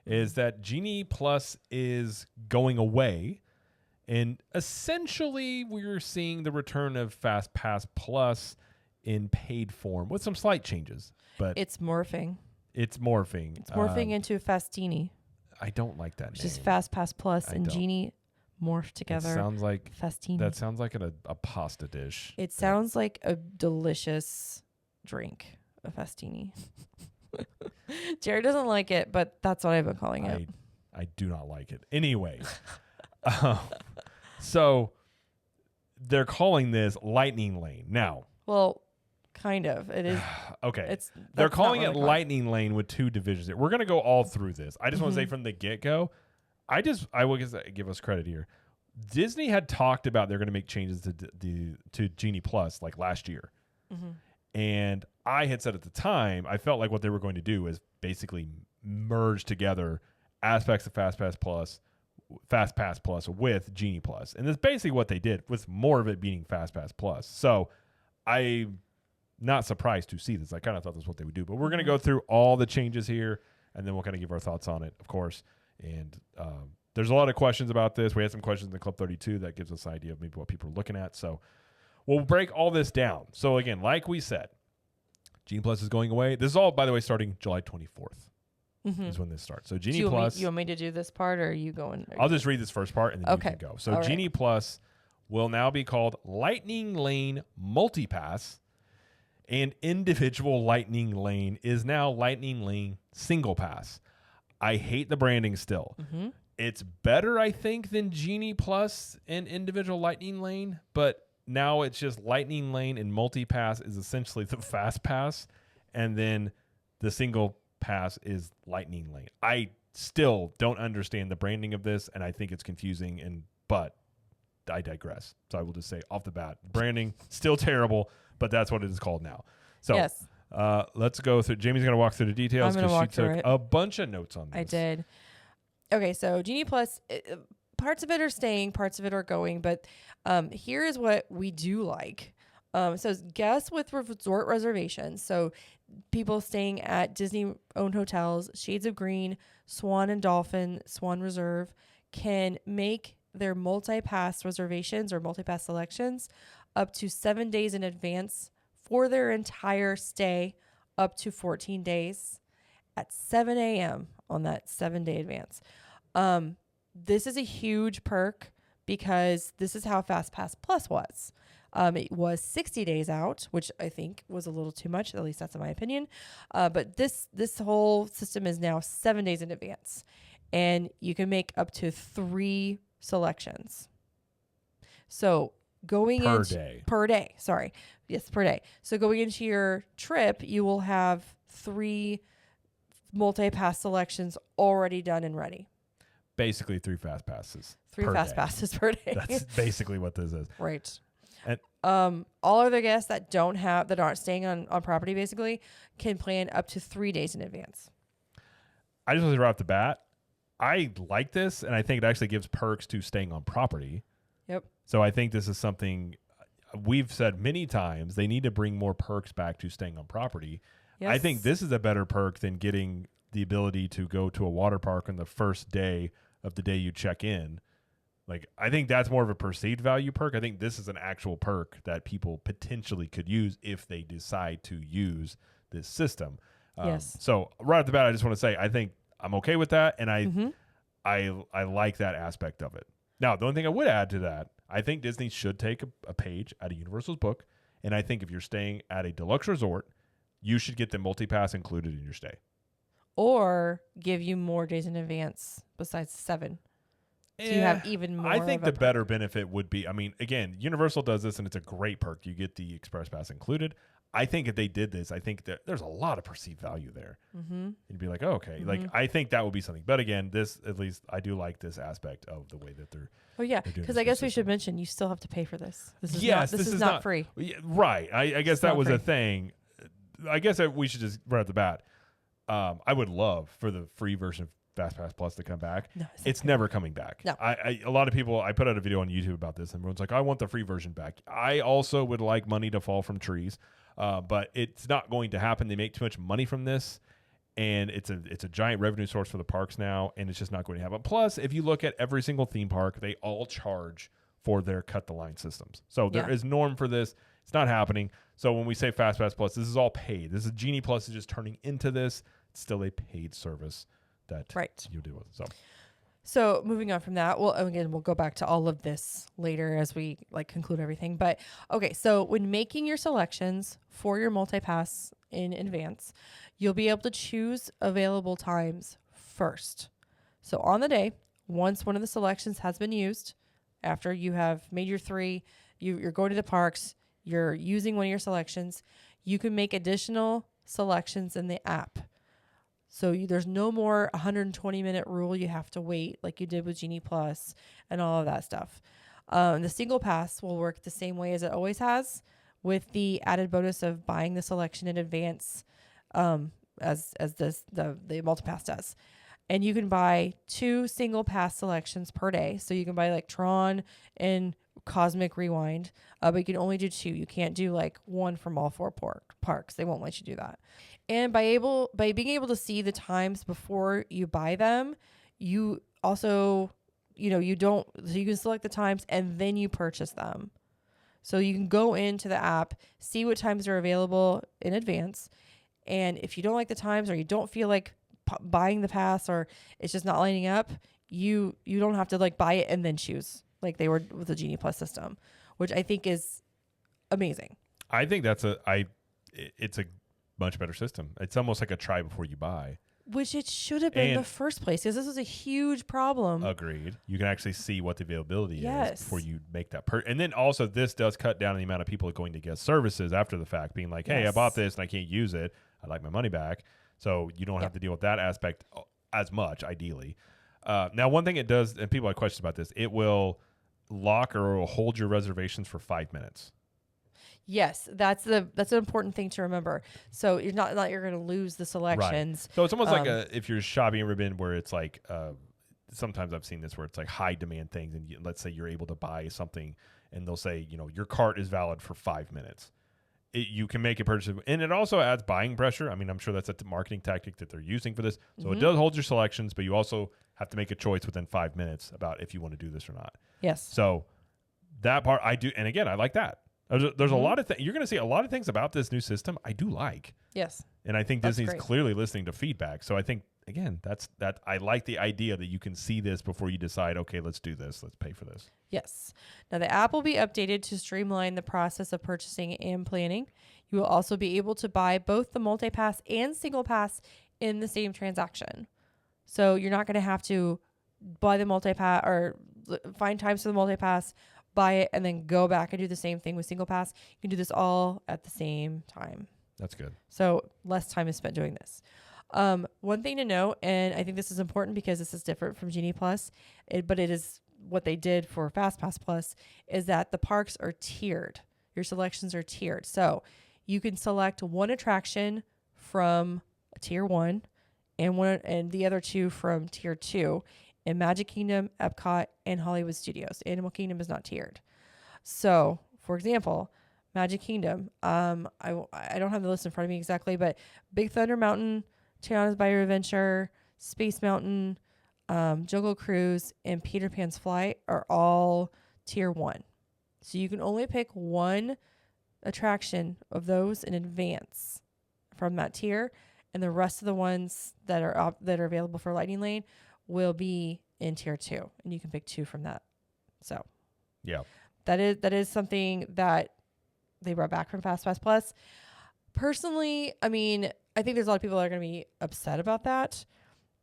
is that Genie Plus is going away. And essentially, we're seeing the return of Fast Pass Plus in paid form with some slight changes. But it's morphing. It's morphing. It's morphing into Fastini. I don't like that which name. is Fast Pass Plus and Genie morphed together. It sounds like Fastini. That sounds like a pasta dish. It sounds like a delicious drink, a Fastini. Jared doesn't like it, but that's what I've been calling it. I do not like it. Anyway, so they're calling this Lightning Lane now. Well, kind of. It is. Okay. They're calling it Lightning Lane with two divisions. We're going to go all through this. I just want to say from the get-go, I will give us credit here. Disney had talked about they're going to make changes to Genie Plus like last year. Mm-hmm. And I had said at the time, I felt like what they were going to do is basically merge together aspects of Fast Pass Plus with Genie Plus. And that's basically what they did, with more of it being Fast Pass Plus. So I'm not surprised to see this. I kind of thought that's what they would do. But we're going to go through all the changes here, and then we'll kind of give our thoughts on it, of course. And there's a lot of questions about this. We had some questions in the Club 32 that gives us an idea of maybe what people are looking at. So we'll break all this down. So again, like we said, Genie Plus is going away. This is all, by the way, starting July 24th is when this starts. So Genie Plus. You want me to do this part, or are you going? I'll just read this first part and then you can go. So all Genie Plus will now be called Lightning Lane Multipass, and individual Lightning Lane is now Lightning Lane Single Pass. I hate the branding still. Mm-hmm. It's better, I think, than Genie Plus and individual Lightning Lane, but now it's just Lightning Lane and Multipass is essentially the Fast Pass, and then the Single Pass is Lightning Lane. I still don't understand the branding of this, and I think it's confusing, but I digress. So I will just say off the bat, branding, still terrible, but that's what it is called now. So yes. Let's go through. Jamie's going to walk through the details because she took a bunch of notes on this. I did. Okay, so Genie Plus, parts of it are staying, parts of it are going, but here is what we do like. So guests with resort reservations, so people staying at Disney-owned hotels, Shades of Green, Swan and Dolphin, Swan Reserve, can make their multi-pass reservations or multi-pass selections up to 7 days in advance for their entire stay, up to 14 days at 7 a.m. on that 7-day advance. This is a huge perk because this is how Fast Pass Plus was. It was 60 days out, which I think was a little too much. At least that's in my opinion. But this whole system is now 7 days in advance, and you can make up to 3 selections. So going per day. Sorry. Yes, per day. So going into your trip, you will have 3 multi-pass selections already done and ready. Basically 3 fast passes. 3 fast passes per day. That's basically what this is. Right. And all other guests that aren't staying on property basically can plan up to 3 days in advance. I just want to say right off the bat, I like this, and I think it actually gives perks to staying on property. Yep. So I think this is something we've said many times. They need to bring more perks back to staying on property. Yes. I think this is a better perk than getting the ability to go to a water park on the first day of the day you check in. Like, I think that's more of a perceived value perk. I think this is an actual perk that people potentially could use if they decide to use this system. Yes. So right off the bat, I just want to say I think I'm okay with that, and I like that aspect of it. Now, the only thing I would add to that, I think Disney should take a page out of Universal's book, and I think if you're staying at a deluxe resort, you should get the multi-pass included in your stay. Or give you more days in advance besides 7. So you have even more. I think the better benefit would be, I mean, again, Universal does this, and it's a great perk. You get the Express Pass included. I think if they did this, I think that there's a lot of perceived value there. Mm-hmm. You'd be like, oh, okay. Mm-hmm. Like, I think that would be something. But again, this, at least I do like this aspect of the way that they're. Oh yeah, because I guess we should mention you still have to pay for this. This is not free. Right. I guess that was a thing. I guess we should just right off the bat. I would love for the free version of Fast Pass Plus to come back. No, it's never coming back. No. A lot of people, I put out a video on YouTube about this, and everyone's like, I want the free version back. I also would like money to fall from trees, but it's not going to happen. They make too much money from this, and it's a giant revenue source for the parks now, and it's just not going to happen. Plus, if you look at every single theme park, they all charge for their cut the line systems. So there is norm for this. It's not happening. So when we say FastPass Plus, this is all paid. This is Genie Plus is just turning into this. It's still a paid service that you deal with. So moving on from that, well, again, we'll go back to all of this later as we like conclude everything. But okay, so when making your selections for your multi-pass in advance, you'll be able to choose available times first. So on the day, once one of the selections has been used, after you have made your 3, you're going to the parks, you're using one of your selections, you can make additional selections in the app. So there's no more 120-minute rule you have to wait like you did with Genie Plus and all of that stuff. The single pass will work the same way as it always has, with the added bonus of buying the selection in advance, as the multi-pass does. And you can buy 2 single pass selections per day. So you can buy like Tron and Cosmic Rewind, but you can only do 2. You can't do like 1 from all 4 parks. They won't let you do that. And by being able to see the times before you buy them, you also, so you can select the times and then you purchase them. So you can go into the app, see what times are available in advance. And if you don't like the times, or you don't feel like buying the pass, or it's just not lining up, you don't have to like buy it and then choose like they were with the Genie Plus system, which I think is amazing. I think it's a much better system. It's almost like a try before you buy. Which it should have been in the first place, because this was a huge problem. Agreed. You can actually see what the availability is before you make that and then also this does cut down the amount of people going to guest services after the fact, being like, hey, I bought this and I can't use it. I'd like my money back. So you don't have to deal with that aspect as much, ideally. Now, one thing it does, and people have questions about this, it will lock or will hold your reservations for 5 minutes. Yes, that's an important thing to remember. So you're not you're going to lose the selections. Right. So it's almost like if you're shopping a ribbon where it's like sometimes I've seen this where it's like high demand things, and let's say you're able to buy something, and they'll say your cart is valid for 5 minutes. You can make a purchase, and it also adds buying pressure. I mean, I'm sure that's a marketing tactic that they're using for this. So it does hold your selections, but you also have to make a choice within 5 minutes about if you want to do this or not. Yes. So that part I do, and again, I like that. There's a lot of things. You're going to see a lot of things about this new system I do like. Yes. And I think Disney's clearly listening to feedback. So I think, again, that I like the idea that you can see this before you decide, okay, let's do this. Let's pay for this. Yes. Now, the app will be updated to streamline the process of purchasing and planning. You will also be able to buy both the multi-pass and single pass in the same transaction. So you're not going to have to buy the multi-pass or find times for the multi-pass, buy it, and then go back and do the same thing with single pass. You can do this all at the same time. That's good. So less time is spent doing this. One thing to note, and I think this is important because this is different from Genie Plus, but it is what they did for FastPass Plus, is that the parks are tiered. Your selections are tiered. So you can select one attraction from tier 1 and the other 2 from tier 2. In Magic Kingdom, Epcot, and Hollywood Studios. Animal Kingdom is not tiered. So, for example, Magic Kingdom, I don't have the list in front of me exactly, but Big Thunder Mountain, Tiana's Bayou Adventure, Space Mountain, Jungle Cruise, and Peter Pan's Flight are all tier 1. So you can only pick one attraction of those in advance from that tier, and the rest of the ones that are available for Lightning Lane will be in tier 2, and you can pick 2 from that. So yeah, that is something that they brought back from FastPass Plus. Personally, I mean, I think there's a lot of people that are going to be upset about that,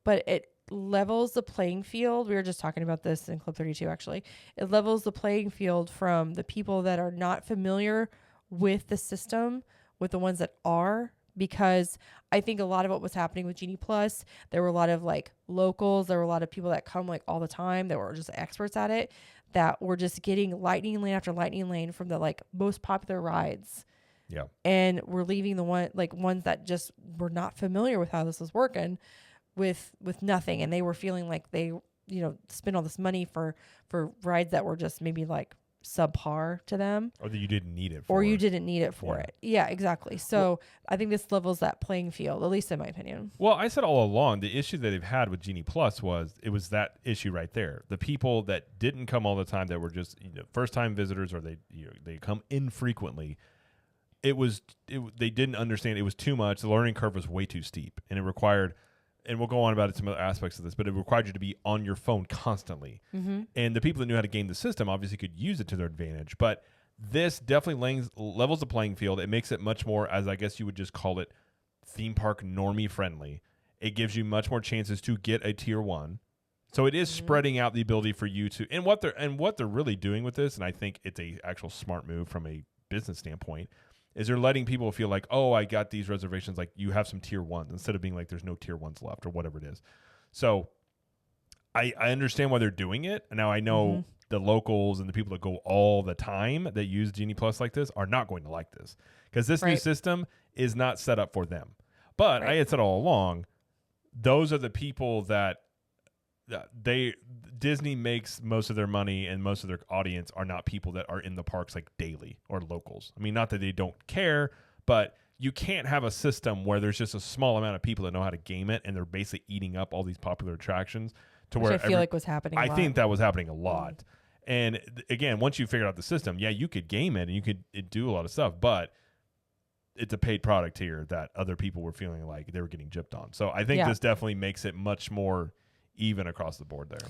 but it levels the playing field. We were just talking about this in Club 32, actually. It levels the playing field from the people that are not familiar with the system with the ones that are, because I think a lot of what was happening with Genie Plus, there were a lot of like locals, there were a lot of people that come like all the time that were just experts at it, that were just getting Lightning Lane after Lightning Lane from the like most popular rides. Yeah. And we're leaving the ones that just were not familiar with how this was working with nothing. And they were feeling like they, spent all this money for rides that were just maybe like subpar to them, or that you didn't need it for. or you didn't need it for it. Yeah, exactly. So I think this levels that playing field, at least in my opinion. Well, I said all along, the issue that they've had with Genie Plus was that issue right there. The people that didn't come all the time, that were just first time visitors, or they come infrequently. They didn't understand it was too much. The learning curve was way too steep, and it required. And we'll go on about some other aspects of this, but it required you to be on your phone constantly. Mm-hmm. And the people that knew how to game the system obviously could use it to their advantage. But this definitely levels the playing field. It makes it much more, as I guess you would just call it, theme park normie friendly. It gives you much more chances to get a tier 1. So it is spreading out the ability for you to, and what they're really doing with this, and I think it's a actual smart move from a business standpoint, is they're letting people feel like, oh, I got these reservations, like you have some tier 1s, instead of being like there's no tier 1s left or whatever it is. So I understand why they're doing it. Now I know the locals and the people that go all the time that use Genie Plus like this are not going to like this, because this new system is not set up for them. But I had said all along, those are the people that Disney makes most of their money, and most of their audience are not people that are in the parks like daily or locals. I mean, not that they don't care, but you can't have a system where there's just a small amount of people that know how to game it, and they're basically eating up all these popular attractions. Which I feel like was happening. I think that was happening a lot. And again, once you figured out the system, you could game it and you could do a lot of stuff, but it's a paid product here that other people were feeling like they were getting gypped on. So I think this definitely makes it much more even across the board there.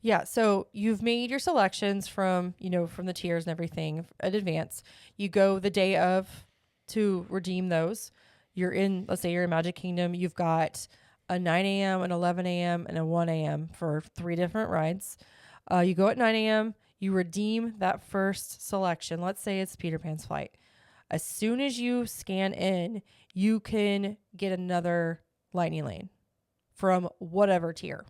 Yeah, so you've made your selections from the tiers and everything in advance. You go the day of to redeem those. Let's say you're in Magic Kingdom. You've got a 9 a.m., an 11 a.m., and a 1 a.m. for 3 different rides. You go at 9 a.m., you redeem that first selection. Let's say it's Peter Pan's Flight. As soon as you scan in, you can get another Lightning Lane from whatever tier.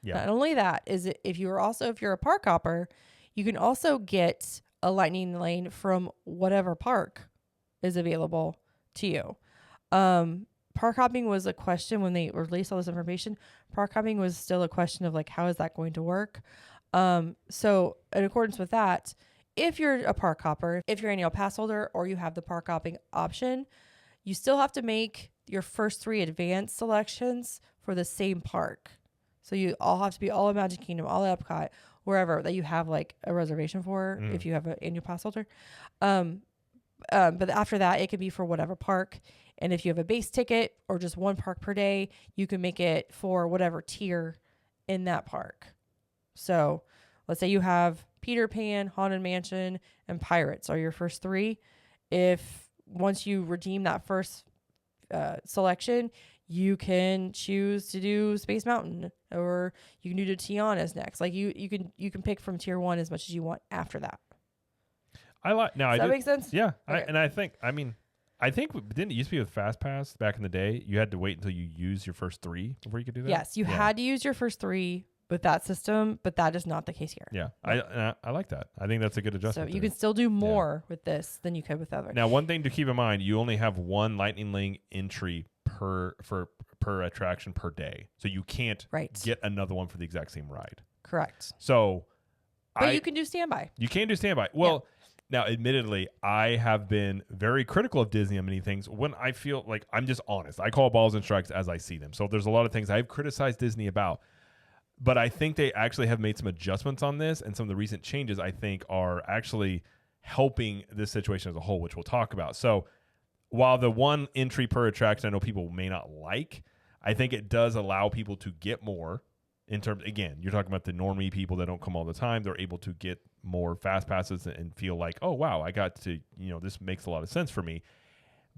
Yeah. Not only that, if you're a park hopper, you can also get a Lightning Lane from whatever park is available to you. Park hopping was a question when they released all this information. Park hopping was still a question of like, how is that going to work? So in accordance with that, if you're a park hopper, if you're an annual pass holder, or you have the park hopping option, you still have to make your first 3 advanced selections for the same park. So you all have to be all of Magic Kingdom, all of Epcot, wherever that you have like a reservation for if you have an annual pass holder. But after that, it could be for whatever park. And if you have a base ticket or just one park per day, you can make it for whatever tier in that park. So let's say you have Peter Pan, Haunted Mansion, and Pirates are your first 3. If once you redeem that first selection, you can choose to do Space Mountain, or you can do Tiana's next. Like you can pick from tier 1 as much as you want after that. Does that make sense? Yeah. Okay. I think didn't it used to be with Fast Pass back in the day? You had to wait until you use your first 3 before you could do that. Yes, you had to use your first 3 with that system, but that is not the case here. Yeah, I like that. I think that's a good adjustment. So you can still do more with this than you could with other. Now, one thing to keep in mind: you only have 1 Lightning Lane entry per attraction per day, so you can't get another one for the exact same ride. Correct. So, but you can do standby. You can do standby. Well. Yeah. Now, admittedly, I have been very critical of Disney on many things when I feel like I'm just honest. I call balls and strikes as I see them. So there's a lot of things I've criticized Disney about. But I think they actually have made some adjustments on this, and some of the recent changes, I think, are actually helping this situation as a whole, which we'll talk about. So while the 1 entry per attraction I know people may not like, I think it does allow people to get more. In terms, again, you're talking about the normie people that don't come all the time. They're able to get more fast passes and feel like, oh, wow, I got to, this makes a lot of sense for me.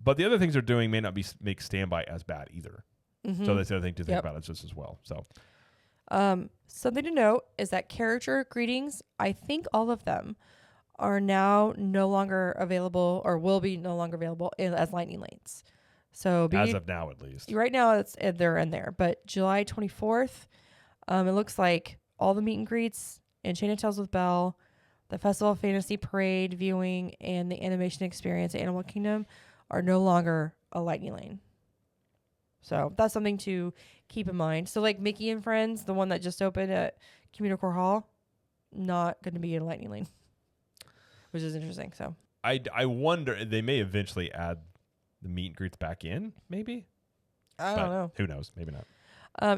But the other things they're doing may not make standby as bad either. Mm-hmm. So that's the other thing to think about just as well. So, something to note is that character greetings, I think all of them are now no longer available, or will be no longer available as Lightning Lanes. So as of now, at least. Right now, they're in there. But July 24th, it looks like all the meet and greets, Enchanted Tales with Belle, the Festival of Fantasy Parade viewing, and the animation experience at Animal Kingdom are no longer a Lightning Lane. So that's something to keep in mind. So like Mickey and Friends, the one that just opened at Communicore Hall, not going to be a Lightning Lane. which is interesting. So I wonder, they may eventually add the meet and greets back in, maybe. I don't know. Who knows? Maybe not.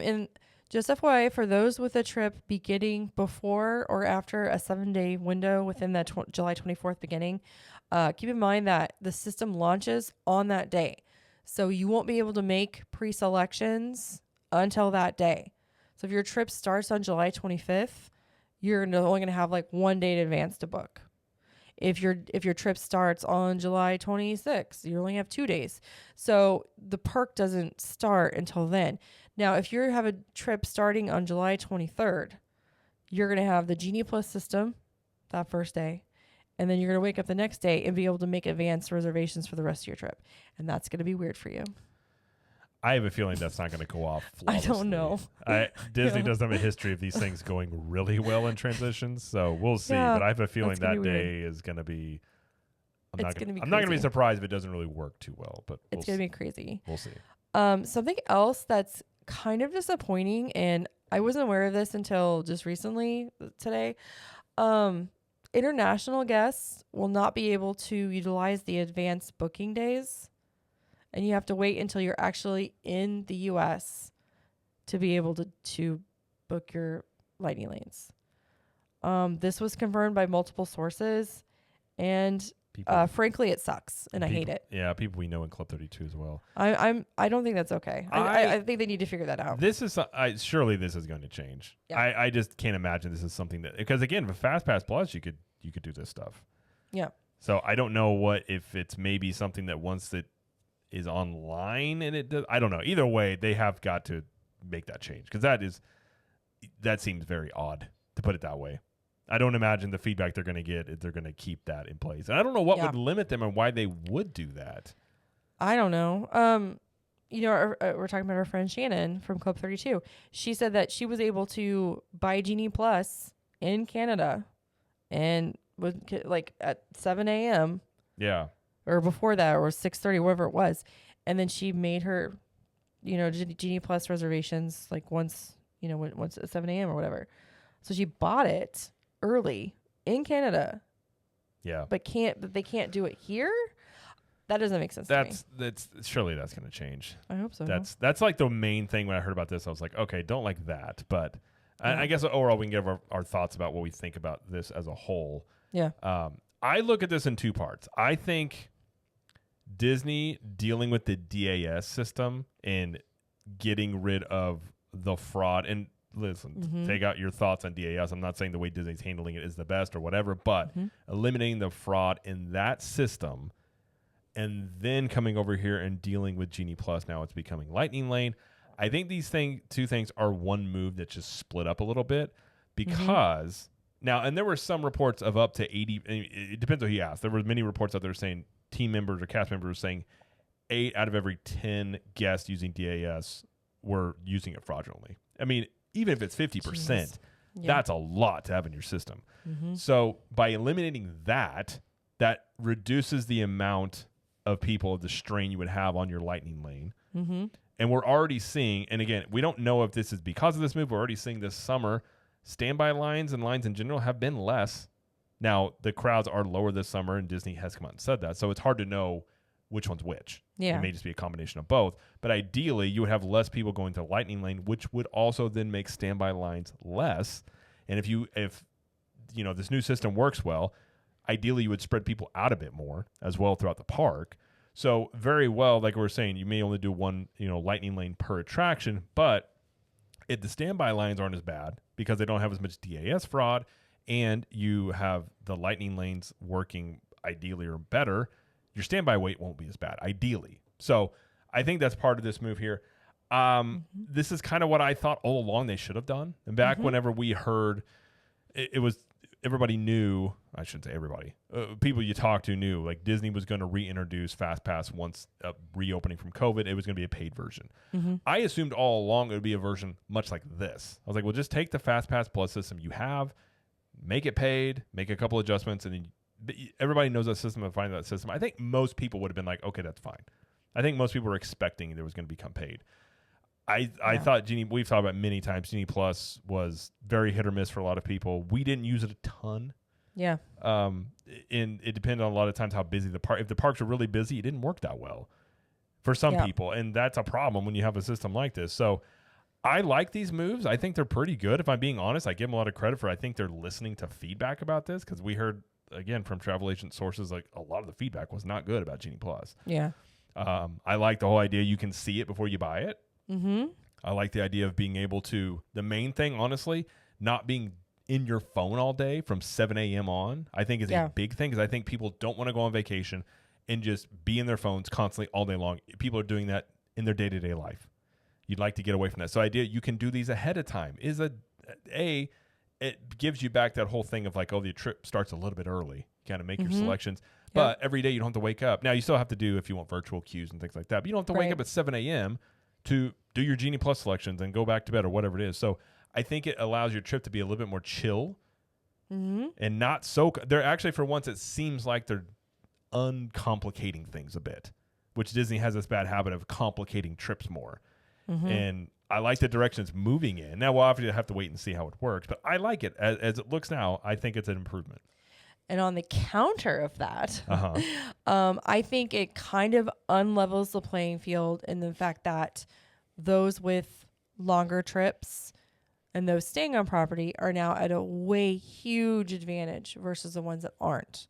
And just FYI, for those with a trip beginning before or after a 7-day window within that July 24th beginning, keep in mind that the system launches on that day. So you won't be able to make pre-selections until that day. So if your trip starts on July 25th, you're only going to have like 1 day in advance to book. If your trip starts on July 26th, you only have 2 days. So the perk doesn't start until then. Now, if you have a trip starting on July 23rd, you're going to have the Genie Plus system that first day. And then you're going to wake up the next day and be able to make advanced reservations for the rest of your trip. And that's going to be weird for you. I have a feeling that's not going to go off flawlessly. I don't know. Disney doesn't have a history of these things going really well in transitions, so we'll see. Yeah, but I have a feeling that day weird. is going to be... I'm It's not gonna going to be be surprised if it doesn't really work too well, but It's going to be crazy. We'll see. Something else that's kind of disappointing, and I wasn't aware of this until just recently today. International guests will not be able to utilize the advanced booking days, and you have to wait until you're actually in the U.S. to be able to book your lightning lanes. This was confirmed by multiple sources, and frankly, it sucks, and I hate it. Yeah, people we know in Club 32 as well. I don't think that's okay. I think they need to figure that out. This is surely this is going to change. Yeah. I just can't imagine this is something that, because again, with FastPass Plus, you could do this stuff. Yeah. So I don't know if it's maybe something that once it is online and it does. I don't know. Either way, they have got to make that change, because that seems very odd, to put it that way. I don't imagine the feedback they're going to get if they're going to keep that in place. And I don't know what would limit them and why they would do that. I don't know. We're talking about our friend Shannon from Club 32. She said that she was able to buy Genie Plus in Canada and would like at 7 a.m. Yeah. Or before that, or 6:30, whatever it was. And then she made her, Genie Plus reservations like once at 7 a.m. or whatever. So she bought it early in Canada. Yeah. But they can't do it here? That doesn't make sense to me. Surely that's going to change. I hope so. That's like the main thing when I heard about this. I was like, okay, don't like that. But I guess overall we can give our thoughts about what we think about this as a whole. Yeah. I look at this in two parts. I think Disney dealing with the DAS system and getting rid of the fraud, and listen, take out your thoughts on DAS. I'm not saying the way Disney's handling it is the best or whatever, but eliminating the fraud in that system and then coming over here and dealing with Genie Plus, now it's becoming Lightning Lane. I think these two things are one move that just split up a little bit, because now, and there were some reports of up to 80, it depends on who you ask. There were many reports out there saying team members or cast members saying 8 out of every 10 guests using DAS were using it fraudulently. I mean, even if it's 50%, that's a lot to have in your system. So by eliminating that reduces the amount of people, the strain you would have on your Lightning Lane. And we're already seeing, and again, we don't know if this is because of this move. We're already seeing this summer, standby lines and lines in general have been less. Now, the crowds are lower this summer, and Disney has come out and said that. So it's hard to know which one's which. Yeah. It may just be a combination of both. But ideally, you would have less people going to Lightning Lane, which would also then make standby lines less. And if this new system works well, ideally you would spread people out a bit more as well throughout the park. So very well, like we were saying, you may only do one, Lightning Lane per attraction, but if the standby lines aren't as bad because they don't have as much DAS fraud, and you have the Lightning Lanes working ideally or better, your standby wait won't be as bad, ideally. So I think that's part of this move here. This is kind of what I thought all along they should have done. And back whenever we heard, it was everybody knew, I shouldn't say everybody, people you talk to knew, like Disney was going to reintroduce FastPass once reopening from COVID. It was going to be a paid version. I assumed all along it would be a version much like this. I was like, well, just take the FastPass Plus system you have, make it paid, make a couple adjustments, and then everybody knows that system and finding that system. I think most people would have been like, okay, that's fine. I think most people were expecting there was going to become paid. I thought Genie, we've talked about many times, Genie Plus was very hit or miss for a lot of people. We didn't use it a ton. Yeah. and it depended on a lot of times how busy the park. If the parks were really busy, it didn't work that well for some people, and that's a problem when you have a system like this. So I like these moves. I think they're pretty good. If I'm being honest, I give them a lot of credit for. I think they're listening to feedback about this, because we heard again from travel agent sources like a lot of the feedback was not good about Genie Plus. Yeah. I like the whole idea you can see it before you buy it. Mm-hmm. I like the idea of being able to. The main thing, honestly, not being in your phone all day from 7 a.m. on, I think is a big thing, because I think people don't want to go on vacation and just be in their phones constantly all day long. People are doing that in their day-to-day life. You'd like to get away from that. So idea you can do these ahead of time is it gives you back that whole thing of like, oh, the trip starts a little bit early. You kind of make your selections. But every day you don't have to wake up. Now you still have to do if you want virtual queues and things like that. But you don't have to wake up at 7 a.m. to do your Genie Plus selections and go back to bed or whatever it is. So I think it allows your trip to be a little bit more chill and not so. They're actually, for once, it seems like they're uncomplicating things a bit, which Disney has this bad habit of complicating trips more. And I like the direction it's moving in. Now we'll obviously have to wait and see how it works, but I like it as it looks now. I think it's an improvement. And on the counter of that, I think it kind of unlevels the playing field in the fact that those with longer trips and those staying on property are now at a way huge advantage versus the ones that aren't.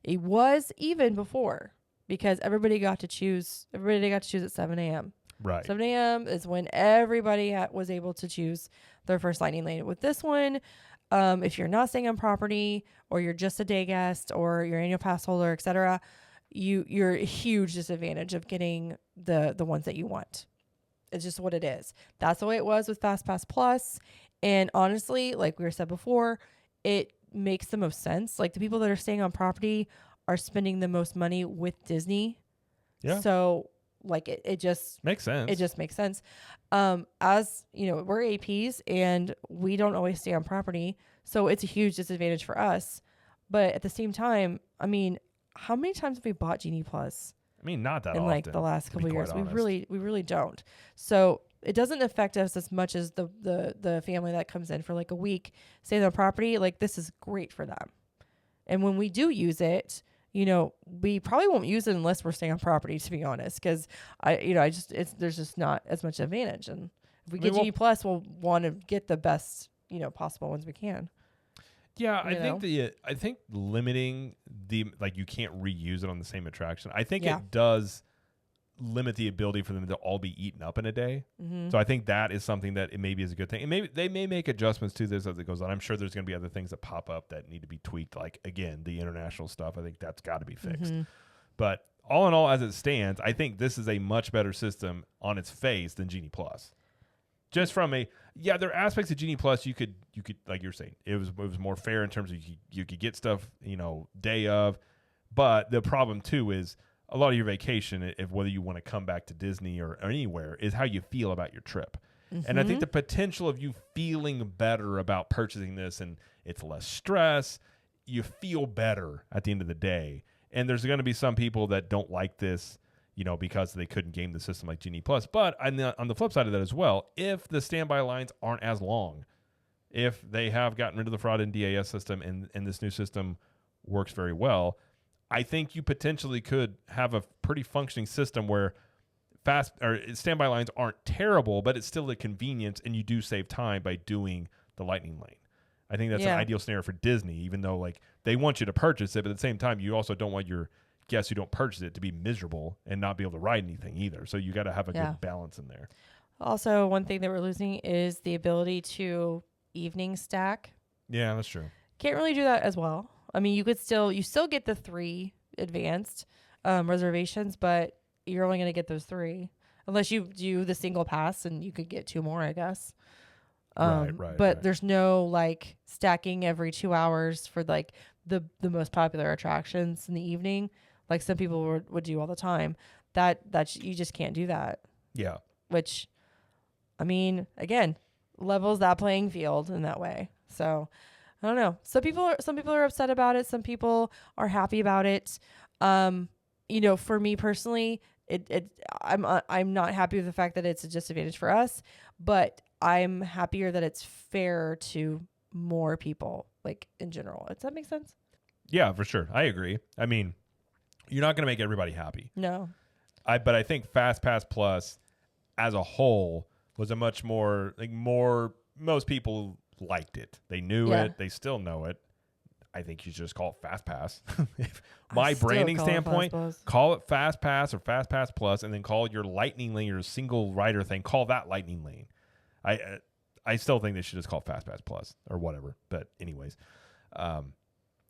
It was even before, because everybody got to choose at 7 a.m. Right. 7 a.m. is when everybody was able to choose their first lightning lane. With this one, if you're not staying on property, or you're just a day guest, or you're annual pass holder, etc., you're a huge disadvantage of getting the ones that you want. It's just what it is. That's the way it was with FastPass Plus. And honestly, like we said before, it makes the most sense. Like the people that are staying on property are spending the most money with Disney. Yeah. So like it just makes sense. It just makes sense. As you know, we're APs and we don't always stay on property. So it's a huge disadvantage for us. But at the same time, I mean, how many times have we bought Genie Plus? I mean, not that in often, like the last couple of years. Honest. We really don't. So it doesn't affect us as much as the family that comes in for like a week, stay on property. Like this is great for them. And when we do use it, you know, we probably won't use it unless we're staying on property, to be honest, because there's just not as much advantage. And if we get Genie Plus, we'll want to get the best, possible ones we can. Yeah, I think limiting you can't reuse it on the same attraction. I think it does limit the ability for them to all be eaten up in a day. So I think that is something that it maybe is a good thing. And maybe they may make adjustments to this as it goes on. I'm sure there's going to be other things that pop up that need to be tweaked. Like again, the international stuff. I think that's got to be fixed. But all in all, as it stands, I think this is a much better system on its face than Genie Plus. Just from there are aspects of Genie Plus you could like you're saying it was more fair in terms of you could get stuff day of, but the problem too is a lot of your vacation, if whether you want to come back to Disney or anywhere, is how you feel about your trip. And I think the potential of you feeling better about purchasing this, and it's less stress, you feel better at the end of the day. And there's going to be some people that don't like this, because they couldn't game the system like Genie Plus. But on the flip side of that as well, if the standby lines aren't as long, if they have gotten rid of the fraud in DAS system and this new system works very well, I think you potentially could have a pretty functioning system where fast or standby lines aren't terrible, but it's still a convenience, and you do save time by doing the lightning lane. I think that's an ideal scenario for Disney, even though like they want you to purchase it, but at the same time, you also don't want your guests who don't purchase it to be miserable and not be able to ride anything either. So you got to have a good balance in there. Also, one thing that we're losing is the ability to evening stack. Yeah, that's true. Can't really do that as well. I mean, you still get the 3 advanced reservations, but you're only going to get those 3 unless you do the single pass, and you could get 2 more, I guess. But there's no like stacking every 2 hours for like the most popular attractions in the evening, like some people would do all the time. That you just can't do that. Yeah. Which, I mean, again, levels that playing field in that way. So I don't know. Some people are upset about it. Some people are happy about it. For me personally, I'm not happy with the fact that it's a disadvantage for us, but I'm happier that it's fair to more people, like in general. Does that make sense? Yeah, for sure. I agree. I mean, you're not going to make everybody happy. No. But I think Fast Pass Plus as a whole was a much more most people liked it. They knew it. They still know it. I think you should just call it Fast Pass. My branding standpoint, call it Fast Pass or Fast Pass Plus, and then call your Lightning Lane, your single rider thing, call that Lightning Lane. I still think they should just call it Fast Pass Plus or whatever. But anyways,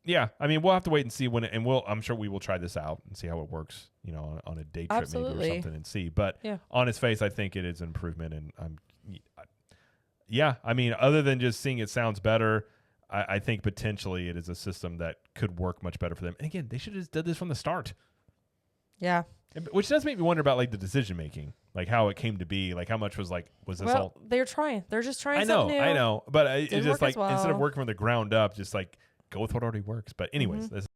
yeah, I mean, we'll have to wait and see when it, and I'm sure we will try this out and see how it works, on a day trip maybe or something and see. But on its face, I think it is an improvement. And I mean, other than just seeing it sounds better, I think potentially it is a system that could work much better for them. And again, they should have just did this from the start. Yeah. Which does make me wonder about the decision making, how it came to be, how much was this all? They're trying. They're just trying something new. I know. But it's just instead of working from the ground up, just go with what already works. But anyways, this